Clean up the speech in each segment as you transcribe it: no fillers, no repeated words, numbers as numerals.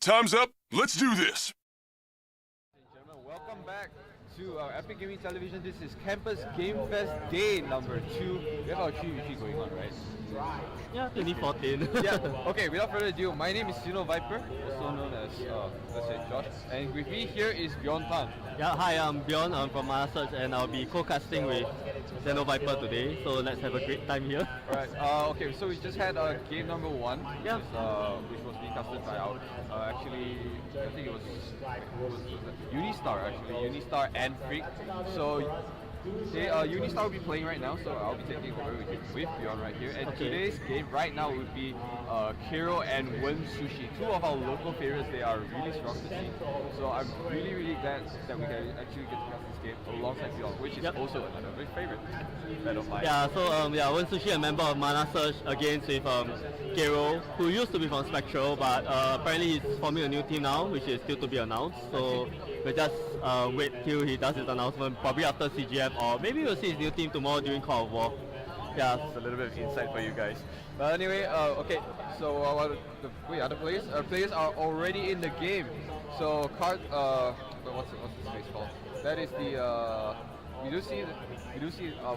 Time's up. Let's do this. Gentlemen, welcome back to our Epic Gaming Television. This is Campus Game Fest Day number 2. We have our 3v3 going on, right? Yeah, 2014. Yeah. Okay, without further ado, my name is Xenoviper, also known as, let's say, Josh. And with me here is Bjorn Tan. Yeah, hi, I'm Bjorn. I'm from Search, and I'll be co-casting with Xenoviper today. So let's have a great time here. Alright, okay, so we just had game number 1, Yeah. which was being casted by our, actually, I think it was Unistar, actually, Unistar and Freak. So, Unistar will be playing right now, so I'll be taking over with Bjorn right here. And today's game right now would be Kero and Wensushi, two of our local favorites. They are really strong to see. So I'm really glad that we can actually get to cast this game alongside Bjorn, which is also another very favorite battle of mine. Yeah, so Wensushi, a member of Mana Search, against with Kero, who used to be from Spectral, but apparently he's forming a new team now, which is still to be announced. So we'll just wait till he does his announcement, probably after CGF, or maybe we'll see his new team tomorrow during Call of War. Yeah, it's a little bit of insight for you guys. But anyway, okay, so other players? Players are already in the game. So what's the space called? That is the we do see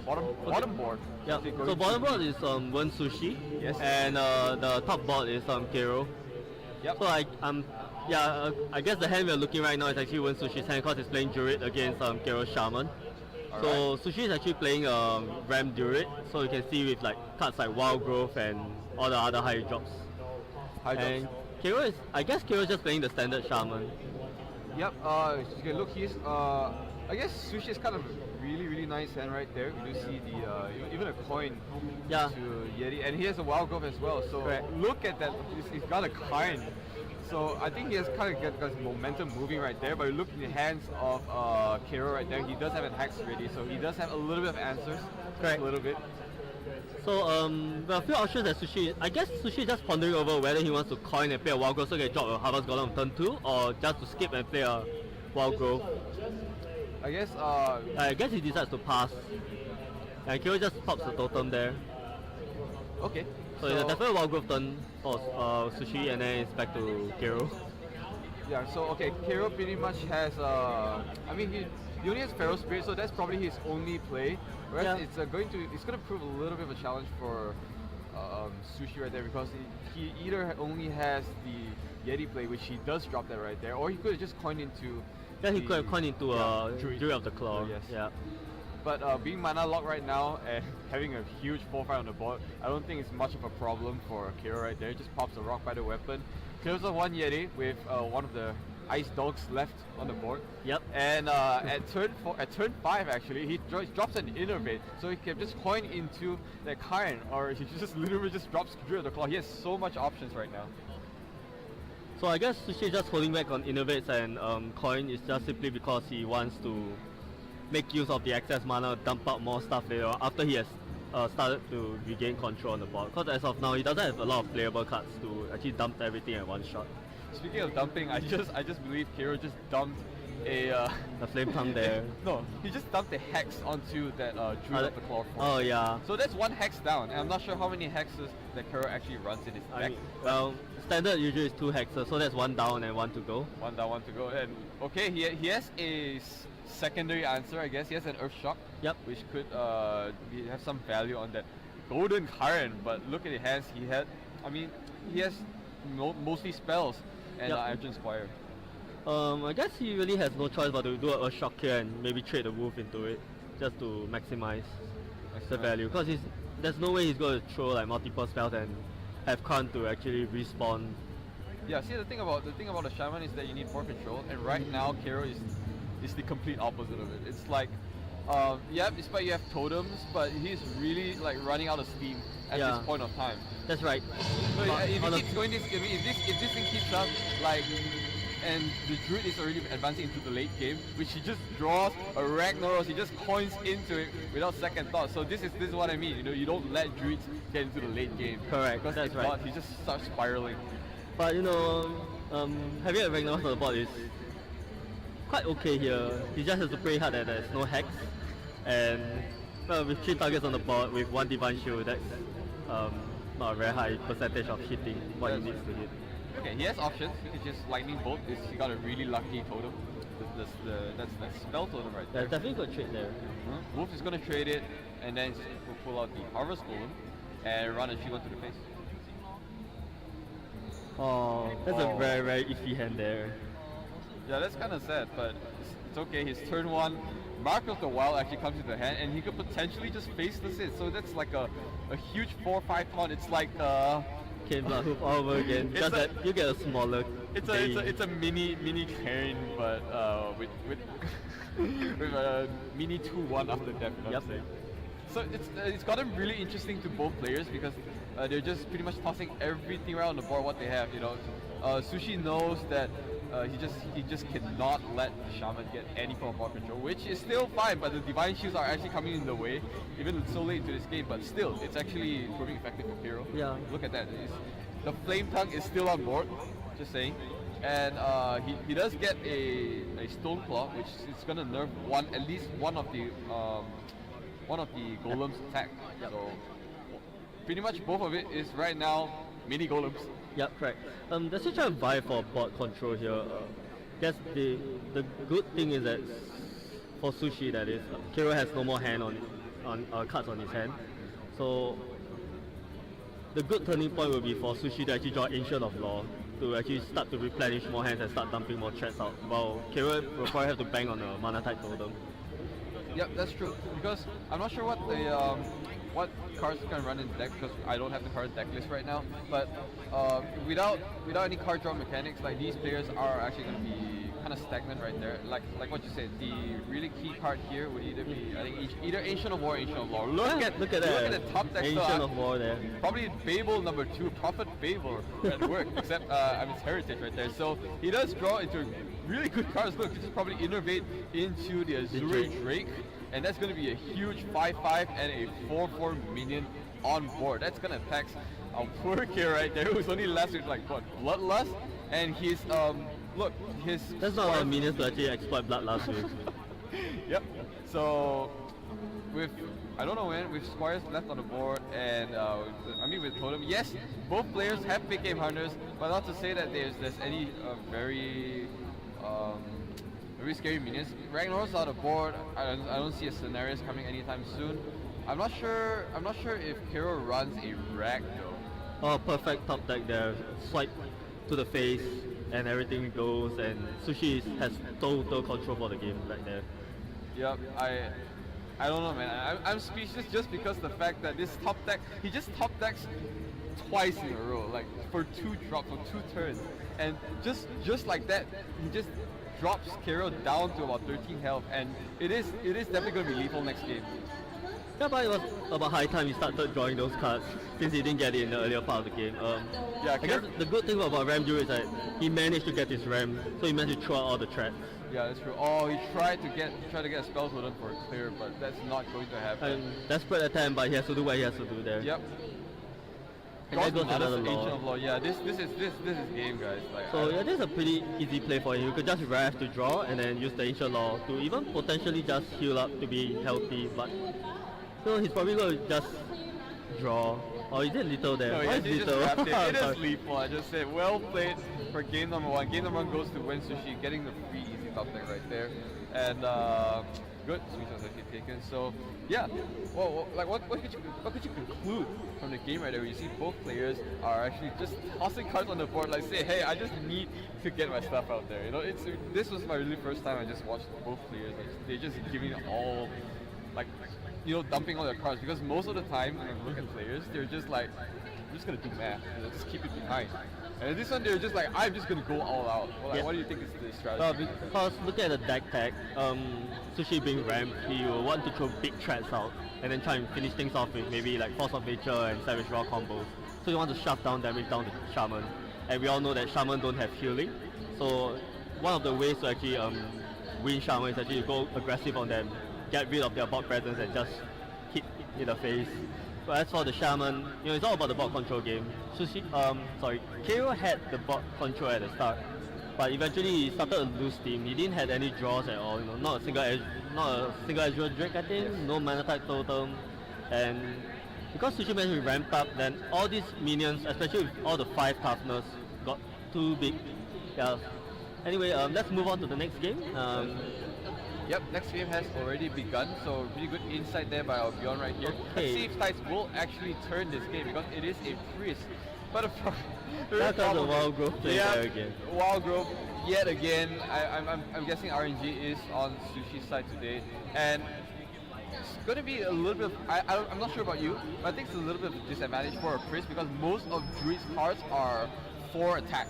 bottom board. Yeah. So bottom board is Wensushi. Yes. And the top board is Kero. Yep. So I guess the hand we're looking right now is actually Wensushi's hand, because he's playing Druid against Kero Shaman. So Sushi is actually playing Ram Druid, so you can see with like cards like Wild Growth and all the other high drops. And Kero I guess Kero is just playing the standard Shaman. Yep. You can look. He's I guess Sushi is kind of really nice hand right there. We do see the even a coin to Yeti, and he has a Wild Growth as well. So look at that. He's got a kind. So I think he has kind of got his momentum moving right there, but you look in the hands of Kero right there, he does have an Hex ready, so he does have a little bit of answers. Correct. A little bit. So there are a few options that Sushi, I guess Sushi is just pondering over whether he wants to coin and play a Wild Growth so he can drop a Harvest Golem on turn 2, or just to skip and play a Wild Growth. I guess he decides to pass. And Kero just pops the totem there. Okay. So it's definitely a Wild Growth turn for Sushi, and then it's back to Kero. Yeah, so okay, Kero pretty much has, I mean, he only has Feral Spirit, so that's probably his only play. Whereas it's going to prove a little bit of a challenge for Sushi right there, because he either only has the Yeti play, which he does drop that right there, or he could have just coined into. Yeah, he could have coined into Druid of the Claw. Yes. Yeah. But being mana locked right now and having a huge 4-5 on the board, I don't think it's much of a problem for Kero right there. He just pops a rock by the weapon, kills off one Yeti with one of the ice dogs left on the board. Yep. And at turn 5 actually, he drops an Innervate, so he can just coin into that Kain, or he just literally just drops Druid of the Claw. He has so much options right now. So I guess Sushi is just holding back on Innervates and coin is just simply because he wants to make use of the excess mana, dump out more stuff later on after he has started to regain control on the board. Because as of now, he doesn't have a lot of playable cards to actually dump everything at one shot. Speaking of dumping, I just believe Kero just dumped a Flame Tongue there. No, he just dumped a Hex onto that Druid of the Claw form. Oh yeah. So that's one Hex down, and I'm not sure how many Hexes that Kero actually runs in his deck. Well, standard usually is 2 Hexes, so that's 1 down and 1 to go. 1 down, 1 to go, and okay, he has a secondary answer, I guess. He has an Earth Shock, which could have some value on that Golden Current. But look at his hands. He has mostly spells and Argent Squire. I guess he really has no choice but to do an Earth Shock here and maybe trade the Wolf into it, just to maximize the value. Because there's no way he's going to throw like multiple spells and have Khan to actually respawn. Yeah, see the thing about the Shaman is that you need more control, and right now Kero is the complete opposite of it. It's like, despite you have totems, but he's really like running out of steam at this point of time. That's right. So if he keeps going if this thing keeps up, like, and the Druid is already advancing into the late game, which he just draws a Ragnaros, he just coins into it without second thought. So this is what I mean. You know, you don't let Druids get into the late game. Correct. Because that's if right. not, he just starts spiraling. But you know, having a Ragnaros on the board is quite okay here. He just has to pray hard that there's no Hex, and with 3 targets on the board with 1 Divine Shield, that's not a very high percentage of hitting what he needs to hit. Okay, he has options. He could just lightning bolt. He got a really lucky totem. That's spell totem right Yeah, there. definitely good trade there. Wolf is gonna trade it, and then we'll pull out the Harvest Golem and run a G1 to the face. Oh, that's a very, very iffy hand there. Yeah, that's kind of sad, but it's okay. His turn 1, Mark of the Wild actually comes into hand, and he could potentially just face this in. So that's like a huge 4-5 taunt. It's like Cane Blood Hoof all over again. It's Just a- that you get a smaller. it's a mini Karen, but with with a mini 2-1 after death. You know what I'm saying? So it's gotten really interesting to both players because they're just pretty much tossing everything around the board what they have. You know, Sushi knows that he just cannot let the Shaman get any form of ball control, which is still fine. But the Divine Shields are actually coming in the way, even so late into this game. But still, it's actually proving effective for Kero. Yeah. Look at that. The Flame Tongue is still on board. Just saying. And he does get a Stone Claw, which is gonna nerf at least one of the golems attack. So pretty much both of it is right now mini golems. Yep, correct. Let's just try and vie for board control here. Guess the good thing is that for Sushi, that is, Kero has no more hand on cards on his hand. So the good turning point will be for Sushi to actually draw Ancient of Law to actually start to replenish more hands and start dumping more threats out. While Kero will probably have to bang on a mana type totem. Yep, that's true. Because I'm not sure what cards you can run in the deck because I don't have the card deck list right now. But without any card draw mechanics, like these players are actually going to be kind of stagnant right there. Like what you said, the really key card here would either be either Ancient of War, or Ancient of Law. Look at that. Look at the top deck. Ancient of War there. Probably Babel number 2, Prophet Babel at work. Except it's Heritage right there. So he does draw into really good cards. Look, he just probably innovate into the Azure Drake. And that's going to be a huge 5-5 and a 4-4 minion on board. That's going to tax our poor Kero right there, who's only left with like what, Bloodlust, and his look, his. That's not a lot of minions to actually exploit Bloodlust with. Yep. So with I don't know when with squires left on the board and with Totem, yes, both players have big game hunters, but not to say that there's any very scary minions. Ragnarok's out of board. I don't see a scenarios coming anytime soon. I'm not sure if Kero runs a Rag though. Oh, perfect top deck there. Swipe to the face and everything goes, and Sushi has total control for the game right there. Yep, I don't know, man. I'm speechless just because the fact that this top deck, he just top decks twice in a row, like for 2 drops or 2 turns, and just like that, he just drops Kero down to about 13 health, and it is definitely going to be lethal next game. Yeah, but it was about high time he started drawing those cards since he didn't get it in the earlier part of the game. Yeah, I guess the good thing about Ram Duel is that he managed to get his Ram, so he managed to throw out all the threats. Yeah, that's true. Oh, he tried to get a spell totem for a clear, but that's not going to happen. And desperate attempt, but he has to do what he has to do there. Yep. And there goes another Ancient law. of Law. Yeah, this is game, guys. Like, So yeah, this is a pretty easy play for him. You could just Wrath to draw and then use the Ancient Law to even potentially just heal up to be healthy, but so he's probably going to just draw. Oh, he did little there. No, Why yeah, is he just little? wrapped it. It is Sorry. lethal. I just said, well played for game number 1. Game number 1 goes to Wensushi, getting the free easy top deck right there. And good screenshots actually taken. So yeah, well, like what could you conclude from the game right there? Where you see both players are actually just tossing cards on the board, like say, hey, I just need to get my stuff out there. You know, this was my really first time I just watched both players. Like, they're just giving it all, like, you know, dumping all their cards, because most of the time when I look at players, they're just like, I'm just gonna do math, you know, just keep it behind. And this one, they're just like, I'm just gonna go all out. Well, like, Yeah. what do you think is the strategy? Because looking at the deck tag, Sushi being rammed, he will want to throw big threats out and then try and finish things off with maybe like Force of Nature and Savage Raw combos. So you want to shove down damage down to Shaman. And we all know that Shaman don't have healing. So one of the ways to actually win Shaman is actually to go aggressive on them, get rid of their bot presence and just hit in the face. But as for the Shaman, you know, it's all about the bot control game. Kero had the bot control at the start, but eventually he started to lose steam. He didn't have any draws at all. You know, not a single Azure Drake, I think. No mana type totem, and because Sushi managed to ramp up, then all these minions, especially with all the 5 toughness, got too big. Yeah. Anyway, let's move on to the next game. Yep, next game has already begun, so pretty good insight there by our Beyond right here. Let's Okay. see if Tides will actually turn this game because it is a priest. But the That comes a problem Wild is- Grove play there again. Wild Grove yet again. I'm guessing RNG is on Sushi's side today, and it's going to be a little bit of, I'm not sure about you, but I think it's a little bit of a disadvantage for a priest because most of Druid's cards are 4 attacks.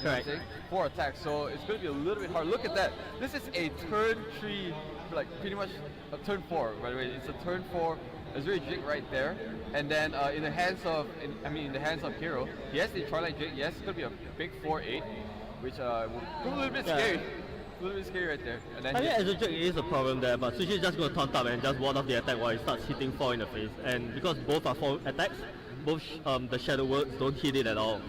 You know what I'm Correct. saying? 4 attacks, so it's going to be a little bit hard. Look at that. This is a turn 3, like pretty much a turn 4, by the way. It's a turn 4 Azuri Jig right there. And then in the hands of, in the hands of Kero, he has the Twilight Jig. Yes, it's going to be a big 4-8, which will be a little bit Yeah. scary. A little bit scary right there. And then I he- think Azure is a problem there, but Sushi is just going to taunt up and just ward off the attack while he starts hitting 4 in the face. And because both are 4 attacks, both the Shadow Words don't hit it at all.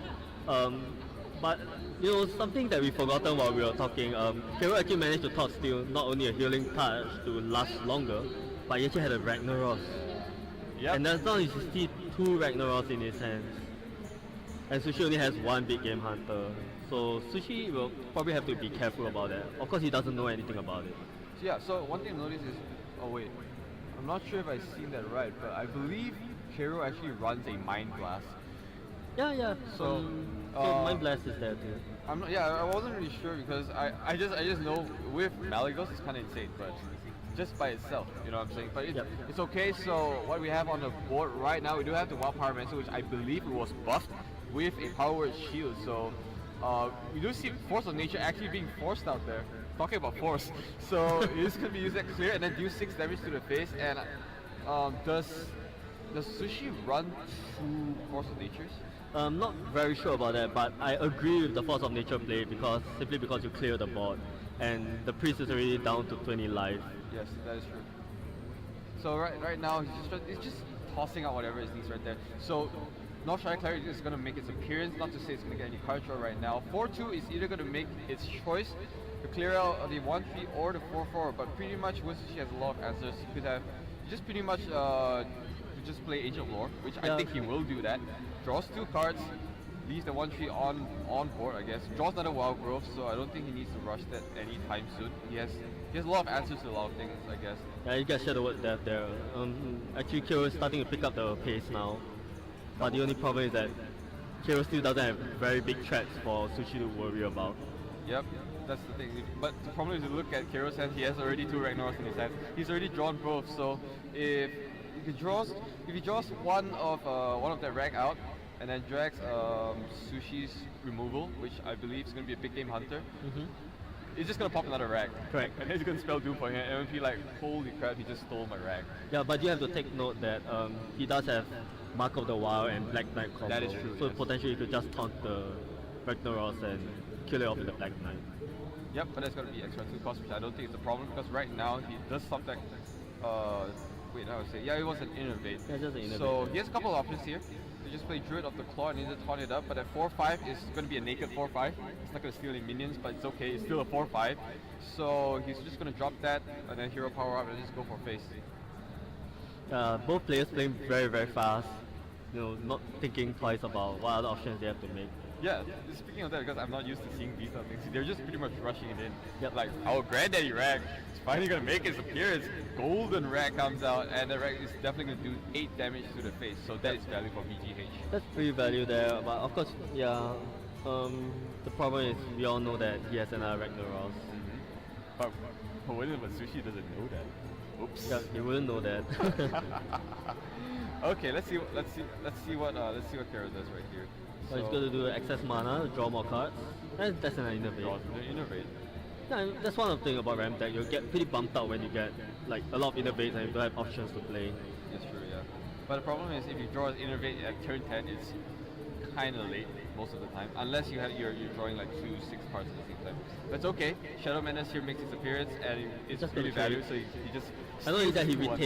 But you know, something that we forgotten while we were talking, Kero actually managed to top steal not only a healing touch to last longer, but he actually had a Ragnaros. Yep. And that's now you see 2 Ragnaros in his hands. And Sushi only has 1 big game hunter. So Sushi will probably have to be careful about that. Of course he doesn't know anything about it. So yeah, so one thing to notice is, oh wait, I'm not sure if I've seen that right, but I believe Kero actually runs a Mind Blast. Yeah. So, So Mind Blast is there too. I'm not, yeah, I wasn't really sure because I just know with Malagos it's kind of insane, but just by itself, you know what I'm saying? But Yep. it's okay. So what we have on the board right now, we do have the Wild Power Mancer, which I believe it was buffed with a Power Word Shield. So we do see Force of Nature actually being forced out there. Talking about force, so it's gonna be used at clear and then do 6 damage to the face. And does Sushi run 2 Force of Natures? Not very sure about that, but I agree with the Force of Nature play simply because you clear the board, and the priest is already down to 20 life. Yes, that is true. So right now he's just tossing out whatever it needs right there. So North Shire Clarity is going to make its appearance. Not to say it's going to get any card draw right now. 4-2 is either going to make its choice to clear out the 1-3 or the 4-4. But pretty much Wensushi has a lot of answers. He could have just pretty much just play Age of Lore, which I Yeah. think he will do that. Draws 2 cards, leaves the 1-3 on board, I guess. Draws another Wild Grove, so I don't think he needs to rush that anytime soon. He has a lot of answers to a lot of things, I guess. Yeah, you get Shadow Word Death there. Actually, Kero is starting to pick up the pace now. But the only problem is that Kero still doesn't have very big threats for Sushi to worry about. Yep, that's the thing. But the problem is, you look at Kero's hand, he has already 2 Ragnaros in his hand. He's already drawn both, so if he draws one of that rag out and then drags Sushi's removal, which I believe is going to be a big game hunter, it's just going to pop another rag. Correct. And then he's going to spell Doom for him, and it'll be like, holy crap, he just stole my rag. Yeah, but you have to take note that he does have Mark of the Wild and Black Knight combo. That is true, So yes. potentially you could just taunt the Ragnaros and kill it off with the Black Knight. Yep, but that's going to be extra 2 cost, which I don't think is a problem because right now he does something. Wait, I would say, yeah, it was an innovate. Yeah, just an innovate, So yeah. he has a couple of options here. To just play Druid of the Claw and either taunt it up, but at 4-5 is going to be a naked 4-5. It's not going to steal any minions, but it's okay. It's still a 4-5. So he's just going to drop that and then hero power up and just go for face. Both players playing very, very fast. You know, not thinking twice about what other options they have to make. Yeah, speaking of that, because I'm not used to seeing these type of things, they're just pretty much rushing it in. Yep. Like, our granddaddy rag is finally going to make its appearance. Golden rag comes out, and the rag is definitely going to do 8 damage to the face, so that is value for VGH. That's pretty value there, but of course, yeah. The problem is we all know that he has another Ragnaros. But what if Sushi doesn't know that? Oops. Yeah, he wouldn't know that. Okay, let's see what Kero does right here. So he's going to do excess mana, draw more cards. And that's an innovate. draws the innovate. Yeah, that's one of the things about Ram Deck. You'll get pretty bumped out when you get like a lot of innovates and you don't have options to play. That's true, yeah. But the problem is if you draw an innovate at turn 10, it's kind of late most of the time, unless you're drawing like 2 6 cards at the same time. But it's okay. Shadow Menace here makes its appearance and it's Just pretty gonna trade. value, so he just. I know that he steals one.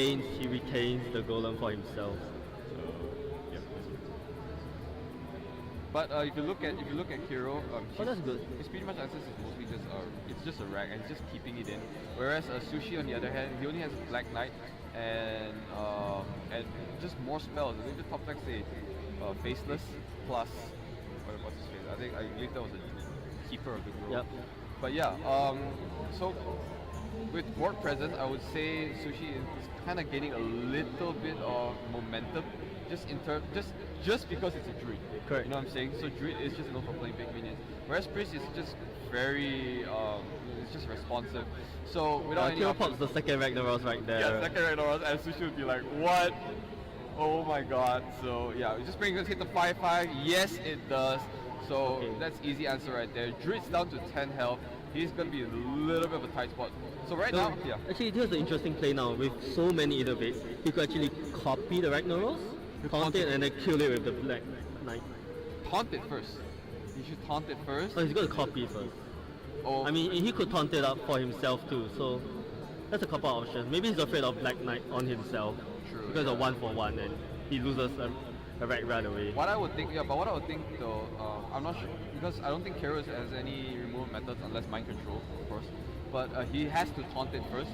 retains the golem for himself. Yep. But if you look at Kero, Oh, that's good. his pretty much answers is mostly just it's just a rag and he's just keeping it in. Whereas Sushi on the other hand, he only has a Black Knight and just more spells. I think the top deck's a Faceless plus what's his face? I believe that was a keeper of the group. Yep. But yeah, so with board presence, I would say Sushi is kind of gaining a little bit of momentum, just in term, just because it's a druid. Correct. You know what I'm saying? So druid is just known for playing big minions, whereas priest is just very, it's just responsive. So without any Kero pops the second Ragnaros right there. yeah, second Ragnaros, and Sushi would be like, what? Oh my god. So yeah, just bring us hit the 5/5. Yes, it does. So Okay. that's easy answer right there. Druid's down to 10 health. He's gonna be a little bit of a tight spot. So right So, now, yeah. actually, here's the interesting play now. With so many innovates, he could actually copy the Ragnaros, taunt it, and then kill it with the Black Knight. Taunt it first. You should taunt it first. Oh, he's going to copy first. Or I mean, he could taunt it up for himself too, so that's a couple of options. Maybe he's afraid of Black Knight on himself, True, because of yeah. 1-for-1 and he loses a Rag right away. what I would think, yeah, but what I would think though, I'm not sure because I don't think Kero has any removal methods unless mind control, of course. But he has to taunt it first,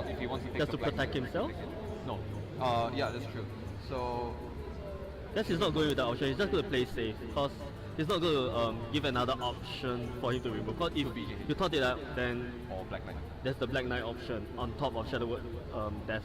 if he wants to take Just the to Black protect Knight. himself? No. Yeah, that's true. So Guess he's not going with that option, he's just going to play safe, because he's not going to give another option for him to remove. Because if BJ. you taunt it up, then or Black Knight. there's the Black Knight option on top of Shadow Word Death.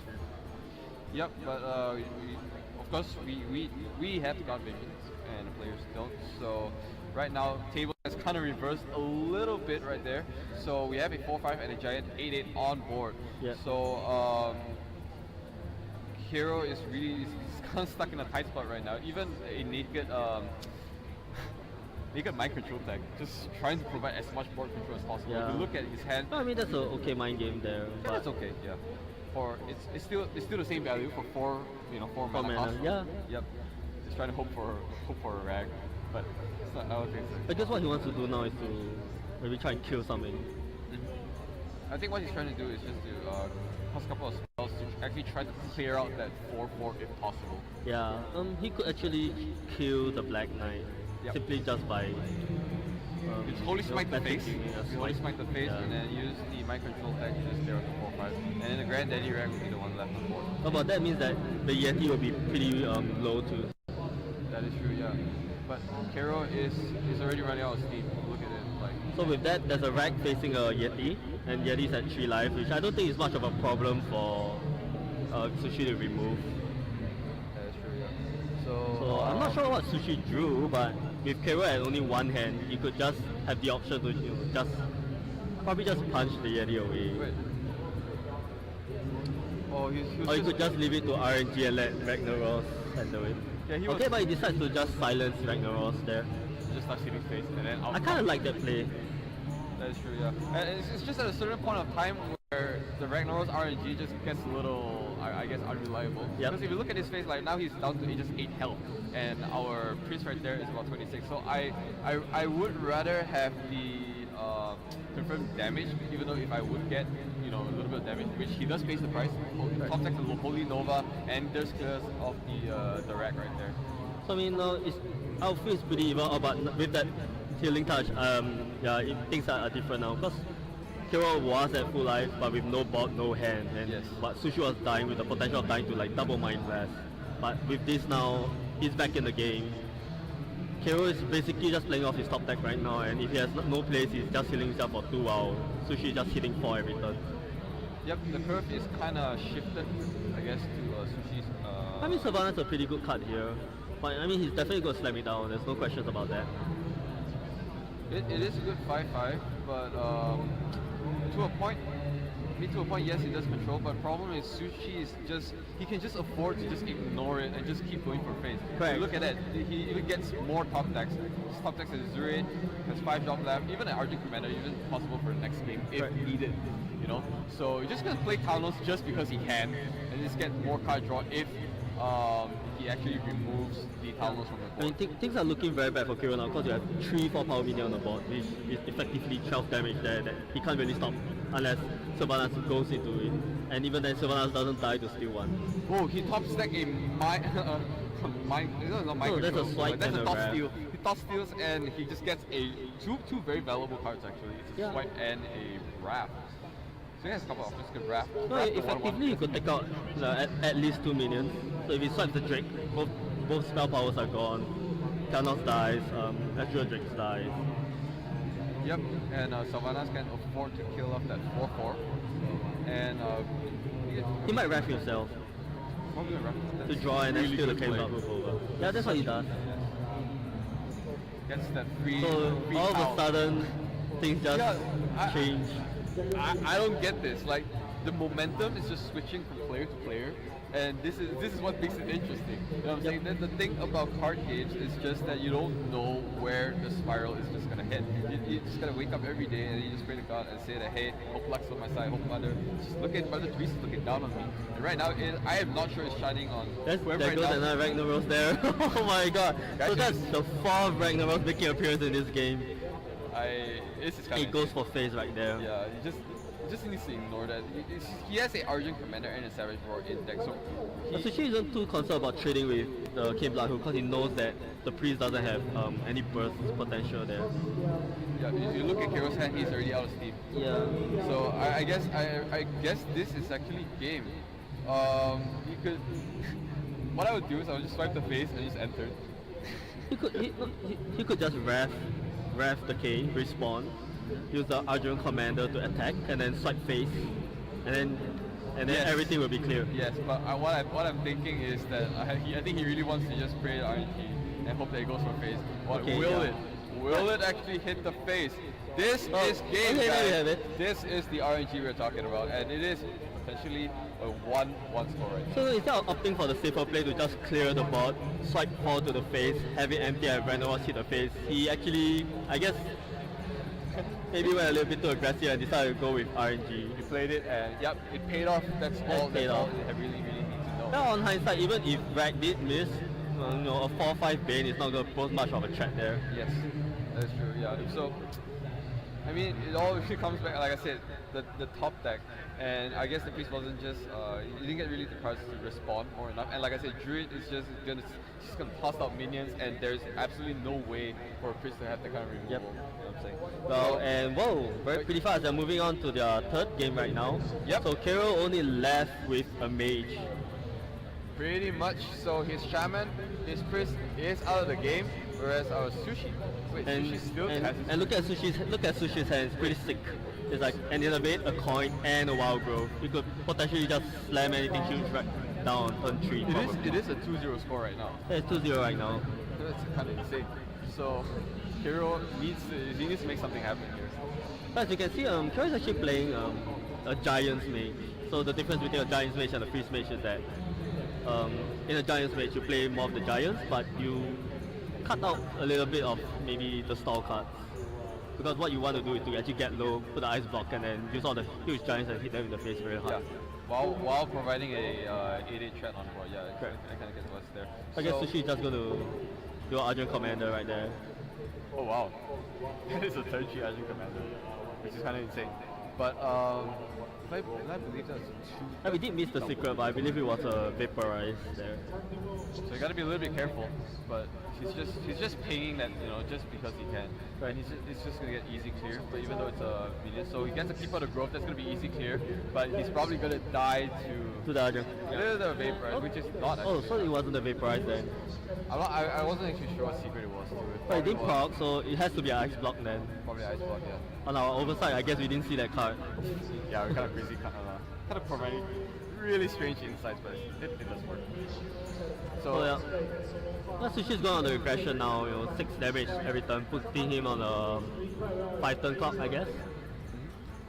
Yep, but of course we have guard visions and the players don't. So right now table has kind of reversed a little bit right there. So we have a 4/5 and a giant 8/8 on board. Yep. So Kero is really kind of stuck in a tight spot right now. Even a naked naked mind control tag, just trying to provide as much board control as possible. If Yeah. you look at his hand, I mean, that's an okay mind game there. yeah, But that's okay. Yeah, for it's still the same value for four mana mana, cost. yeah. Yep. Just trying to hope for a rag, but it's not. I don't think so. I guess what he wants to do now is to maybe try and kill something. I think what he's trying to do is just to cast a couple of spells to actually try to clear out that 4/4 if possible. Yeah, he could actually kill the Black Knight Yep. simply just by It's Holy Smite the face. attacking a You Holy smite. Smite the face, Yeah. and then use the mind control tag to just clear out the 4/5. And then the Granddaddy rag will be the one left on board. Oh, but that means that the Yeti will be pretty low too. That is true, yeah. But Kero is already running out of steam. Look at it, like. So with that, there's a Rag facing a Yeti, and Yeti's at 3 life, which I don't think is much of a problem for Sushi to remove. That is true, yeah. So I'm not sure what Sushi drew, but with Kero at only one hand, he could just have the option to probably just punch the Yeti away. Wait. Oh, he was Or you could just leave it to RNG and let Ragnaros handle it. Yeah, he Okay, was but he decides to just silence Ragnaros there. just starts hitting face, and then I kind of like that play. That is true, yeah. And it's just at a certain point of time where the Ragnaros RNG just gets a little, I guess, unreliable. Yep. Because if you look at his face, like now he's down to just 8 health, and our priest right there is about 26. So I would rather have the confirmed damage, even though if I would get a little bit of damage, which he does face the price. Top text is Holy Nova, and there's clears of the rag right there. So I mean, outfit is pretty even, but with that healing touch, things are different now. Because Kero was at full life, but with no board, no hand, and Yes. but Sushi was dying with the potential of dying to like double Mind Blast. But with this now, he's back in the game. Kero is basically just playing off his top deck right now, and if he has no place, he's just healing himself for 2 while Sushi is just hitting 4 every turn. Yep, the curve is kind of shifted, I guess, to Sushi's. I mean, Savannah's a pretty good card here, but I mean, he's definitely going to slam it down, there's no questions about that. It is a good 5/5, but to a point, yes, it does control. But problem is Sushi is he can just afford to just ignore it and just keep going for face. Correct. Look at that, he even gets more top decks. His top decks is Zurate, has 5 drop left, even an Argent Commander, even possible for the next game if Correct. needed. So you're just gonna play Taunos just because he can, and just get more card draw if he actually removes the Taunos from the I mean, board. things are looking very bad for Kero now because you have 3-4 power minion on the board, which is effectively 12 damage there that he can't really stop unless Sylvanas goes into it. And even then, Sylvanas doesn't die to steal 1. Oh, he top stack a mind. Not mind No, that's a control, swipe but that's and a a top wrap. steal. He top steals and he just gets two very valuable cards actually. It's a Yeah. swipe and a wrap. So he has a couple of options. Could wrap. No, wrap the effectively you 1/1. could take out at least 2 minions. So if he swipes the Drake, both spell powers are gone. Thanos dies, Drax dies. Yep, and Sylvanas can afford to kill off that 4-4. And He might ref himself probably to draw and then steal the K block move over. Yeah, that's what he does. Gets that free. So free all of out. a sudden, things just Yeah, change. I don't get this. Like the momentum is just switching from player to player, and this is what makes it interesting. You know what I'm saying? The thing about card games is just that you don't know where the spiral is just gonna hit. You just gotta wake up every day and you just pray to God and say that, hey, hope luck's on my side, hope Mother just Mother Teresa is looking down on me. And right now, I am not sure it's shining on There whoever right goes now. another Ragnaros there. Oh my god. So that's the fourth Ragnaros making appearance in this game. This is kind It of goes for face right there. Yeah, you just needs to ignore that. He has a Argent Commander and a Savage Roar in deck, so Sushi isn't too concerned about trading with the K Blood because he knows that the priest doesn't have any burst potential there. yeah, you look at Kero's hand, he's already out of steam. Yeah. So I guess this is actually game. You could. What I would do is I would just swipe the face and just enter. He could just ref the K, respawn, use the Arjun commander to attack, and then swipe face, and then Yes. everything will be clear. Yes, but what I'm thinking is that I think he really wants to just pray RNG and hope that it goes for face. But Okay, will yeah. it? Will it actually hit the face? This is game, okay, guys. there we have it. This is the RNG we're talking about, and it is potentially a 1-1 score right now. So instead of opting for the safer play to just clear the board, swipe fall to the face, have it empty and Ragnaros hit the face, he actually, I guess, maybe went a little bit too aggressive and decided to go with RNG. He played it, and yep, it paid off. That's all paid all off. I really need to know. Now on hindsight, even if Rag did miss, a 4-5 Bane is not going to pose much of a threat there. Yes, that's true. Yeah. So, I mean, it all really comes back. Like I said, the top deck, and I guess the priest wasn't just. He didn't get really the cards to respond more enough. And like I said, druid is just gonna toss out minions, and there's absolutely no way for a priest to have that kind of removal. Yep. You know what I'm saying? Well, and whoa, very pretty fast. They're moving on to their third game right now. Yep. So Kero only left with a mage. Pretty much. So his shaman, his priest is out of the game, whereas our sushi. Wait, sushi still has his. And look at Sushi's hand. It's pretty sick. It's like an innovate, a coin, and a wild growth. You could potentially just slam anything huge right down on turn 3. It is a 2-0 score right now. Yeah, it's 2-0 right now. That's kind of insane. So Kero needs to make something happen here. But as you can see, Kero is actually playing a Giant's Mage. So the difference between a Giant's Mage and a Priest Mage is that in a Giant's Mage you play more of the Giants, but you cut out a little bit of maybe the stall cards. Because what you want to do is to actually get low, put the ice block, and then use all the huge giants and hit them in the face very hard. Yeah. While providing a 8-8 threat on board. Yeah, I kind of get what's there. I guess Sushi is just going to do Arjun Commander right there. Oh wow, that is a third 3 Argent Commander, which is kind of insane. But I believe that's 2. We did miss the secret, but I believe it was a Vaporize there. So you got to be a little bit careful. But he's just pinging that, just because he can. Right. And it's just gonna get easy clear. But even though it's a minion, so he gets to keep out the growth. That's gonna be easy clear. But he's probably gonna die to the Arjun. the Vaporize, which is not. Oh, so it wasn't the Vaporize then. I wasn't actually sure what secret it was to it. But it Probably didn't was. proc, so it has to be an ice block then. Probably ice block, yeah. On our oversight, I guess we didn't see that card. Yeah, we're kind of crazy, kind of providing really strange insights, but it does work. So Oh yeah. Well, Sushi's going on the regression now, 6 damage every turn, putting him on a 5 turn clock, I guess.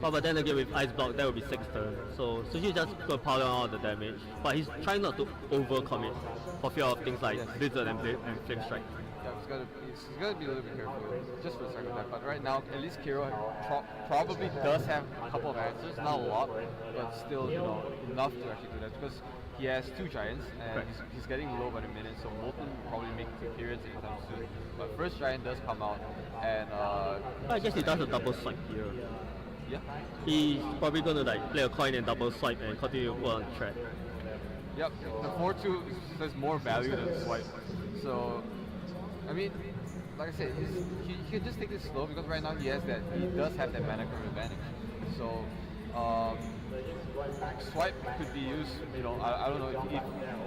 But then again with ice block, that would be 6 turns. So Sushi's just going to pile on all the damage. But he's trying not to overcommit for fear of things like Blizzard and Flame Strike. yeah, he's gotta be a little bit careful just for a second there. But right now, at least Kero probably does have a couple of answers, not a lot, but still, enough to actually do that because he has 2 giants and he's getting low by the minute, so Molten will probably make the appearance anytime soon. But first giant does come out, and I guess he does a double swipe here. yeah, He's probably going to play a coin and double swipe and continue to put on threat. yep. The 4-2 says more value than swipe. So, I mean, like I said, he can just take this slow because right now he does have that mana curve advantage. So Swipe could be used, you know, I don't know,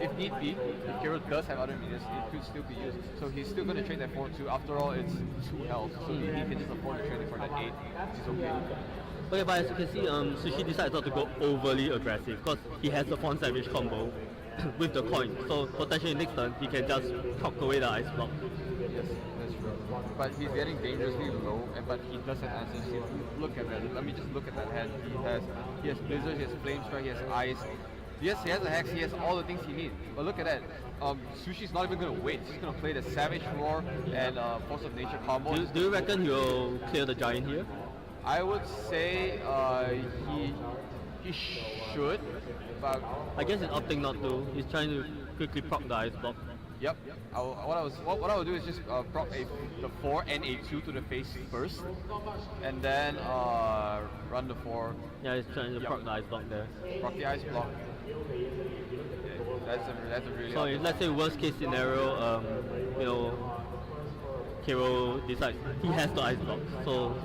if need be, if Kero does have other minions, it could still be used. So he's still going to trade that 4-2. After all, it's 2 health, so he can just afford to trade it for that 8, which is okay. Okay, but as you can see, Sushi decided not to go overly aggressive because he has the Fawn Savage combo with the coin. So potentially next turn, he can just proc away the ice block. Yes, that's true. But he's getting dangerously low, but he does have answers. Look at that. Let me just look at that hand. He has Blizzard, he has Flame Strike, he has Ice. Yes, he has a Hex, he has all the things he needs. But look at that. Sushi's not even going to wait. He's going to play the Savage Roar and Force of Nature combo. Do you reckon he'll clear the Giant here? I would say he should, but I guess he's opting not to. He's trying to quickly proc the ice block. yep. What I would do is just proc the 4 and a 2 to the face first, and then run the 4. Yeah, he's trying to proc the ice block there. Proc the ice block. That's a really. So if, let's say worst case scenario, you know, Kero decides he has to ice block. So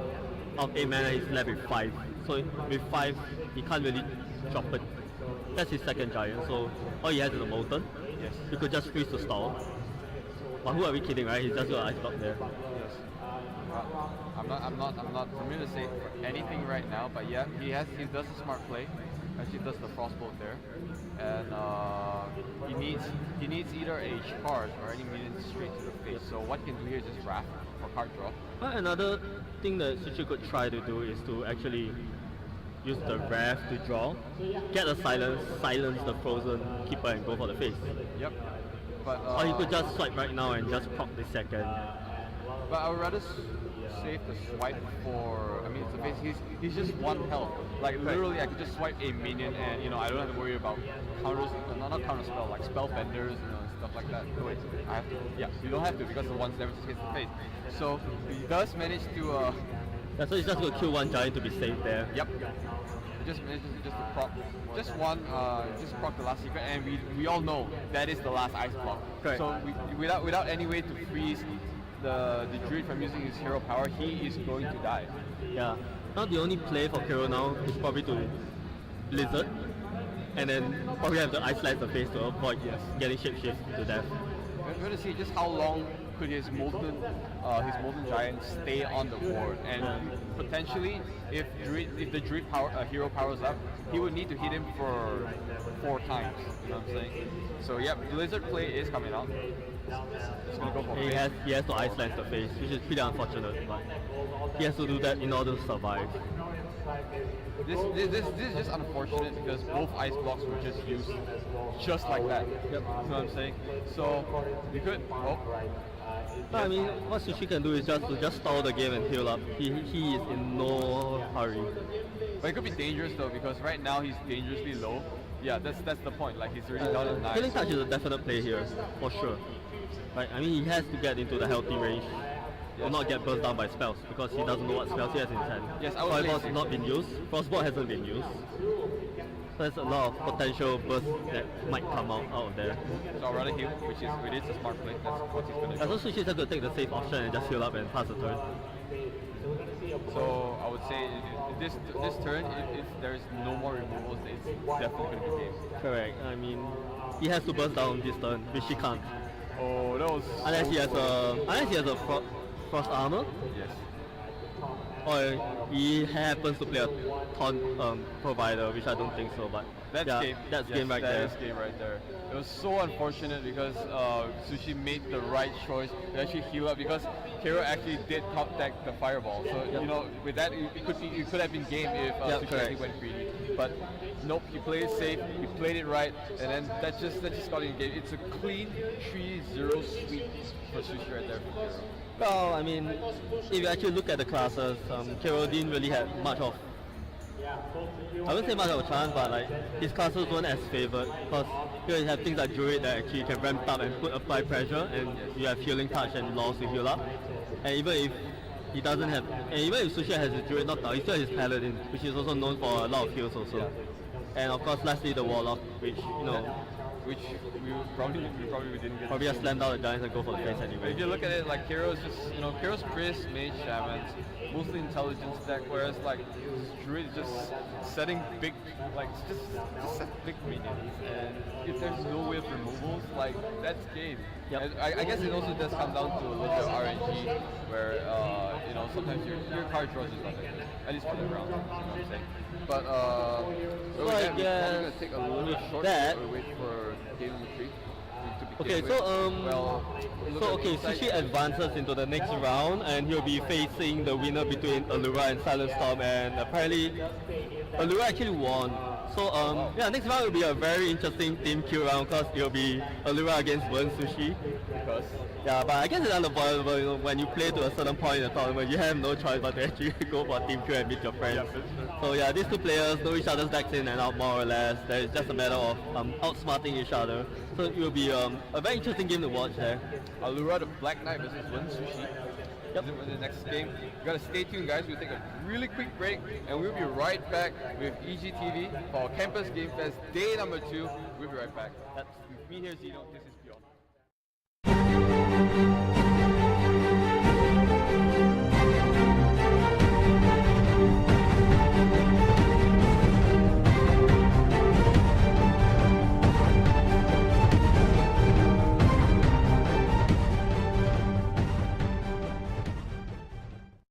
of 8 mana, he's left with 5. So with 5, he can't really drop it. That's his second giant. So all he has is a Molten. Yes. He could just freeze to stall. But who are we kidding, right? He's just got ice block there. Yes. I'm not familiar to say anything right now, but yeah, he does a smart play. Actually does the Frostbolt there, and he needs either a charge or any minion straight to the face. So what he can do here is just Wrath or card draw. But another thing that Sushi could try to do is to actually use the Wrath to draw, get a silence the Frozen Keeper and go for the face. Yep. But Or he could just swipe right now and just proc the second. But I would rather save the swipe for. I mean, it's a face. He's just 1 health. Like literally, I could just swipe a minion, and you know, I don't have to worry about counters. Not counter spell, like spell benders, you know, stuff like that. No, wait, I have to. Yeah, you don't have to because the ones never just hits the face. So he does manage to. Yeah, so he's just going to kill 1 giant to be safe there. Yep. He just manages just to proc, just proc the last secret, and we all know that is the last ice block. Correct. So without any way to freeze the Druid from using his hero power, he is going to die. Yeah. Now the only play for Kero now is probably to Blizzard, and then probably have to ice slice the face to avoid getting shapeshift to death. We're going to see just how long could his molten giant stay on the board, and potentially if the Druid hero powers up, he would need to hit him for 4 times. You know what I'm saying? So yeah, Blizzard play is coming out. He's gonna go for He has to ice slice the face, which is pretty unfortunate, but he has to do that in order to survive. This is just unfortunate because both ice blocks were just used just like that. Yep. You know what I'm saying? So you could. Oh. No, I mean, what Sushi can do is just stall the game and heal up. He is in no hurry. But it could be dangerous though because right now he's dangerously low. Yeah, that's the point. Like he's already down at 9. Killing Touch is a definite play here, for sure. Right, I mean, he has to get into the healthy range. Or not get burst down by spells because he doesn't know what spells he has in hand. Yes, I would say Fireball's not been used. Frostbolt hasn't been used. So there's a lot of potential bursts that might come out of there. So I'll rather heal, which is a smart play. That's what he's gonna do. I thought Sushi's going to take the safe option and just heal up and pass the turn. So I would say this turn, if there's no more removals, it's definitely gonna be game. Correct. I mean, he has to burst down this turn, which he can't. Oh, that was. Unless he has a frost armor. Yes. Or he happens to play a taunt provider, which I don't think so, but That's yeah, game. that's Yes, game right there. That is game right there. It was so unfortunate because Sushi made the right choice to actually heal up because Kero actually did top deck the fireball. So you know, with that, it could have been game if Sushi actually went greedy. But nope, he played it safe. He played it right, and then that just got in game. It's a clean 3-0 sweep for Sushi right there. For Kero. Well, I mean, if you actually look at the classes, Kero didn't really have much of, I wouldn't say much of a chance, but like his classes weren't as favored because here you have things like Druid that actually can ramp up and apply pressure, and you have healing touch and laws to heal up. And even if he doesn't have, and even if Sushi has his Druid knocked out, he still has his Paladin, which is also known for a lot of heals also. And of course, lastly the Warlock, which you know. which we probably didn't get. Probably to just see. slam down the giants and go for the face anyway. If you look at it, like Kero's just, Kero's Priest, Mage, Shamans, mostly intelligence deck, whereas like Druid is just setting big, like just set big minions, and if there's no way of removals, like that's game. Yep. And I guess it also does come down to a little bit of RNG, where sometimes your card draws is not that good, at least for the round. You know what I'm saying? But So with I that, we're probably guess gonna take a little bit short that- or wait for game retreat. Okay, so Sushi advances into the next round, and he'll be facing the winner between Allura and Silent Storm, and apparently Allura actually won. So next round will be a very interesting team kill round because it'll be Allura against Wensushi. because Yeah, but I guess it's unavoidable. When you play to a certain point in the tournament, you have no choice but to actually go for team kill and meet your friends. So yeah, these two players know each other's decks in and out more or less. It's just a matter of outsmarting each other. So it will be a very interesting game to watch there. Allura the Black Knight versus Wensushi. Yep. In the next game. You gotta stay tuned, guys. We'll take a really quick break, and we'll be right back with EGTV for Campus Game Fest Day number 2. We'll be right back. That's me here, Zeno. This is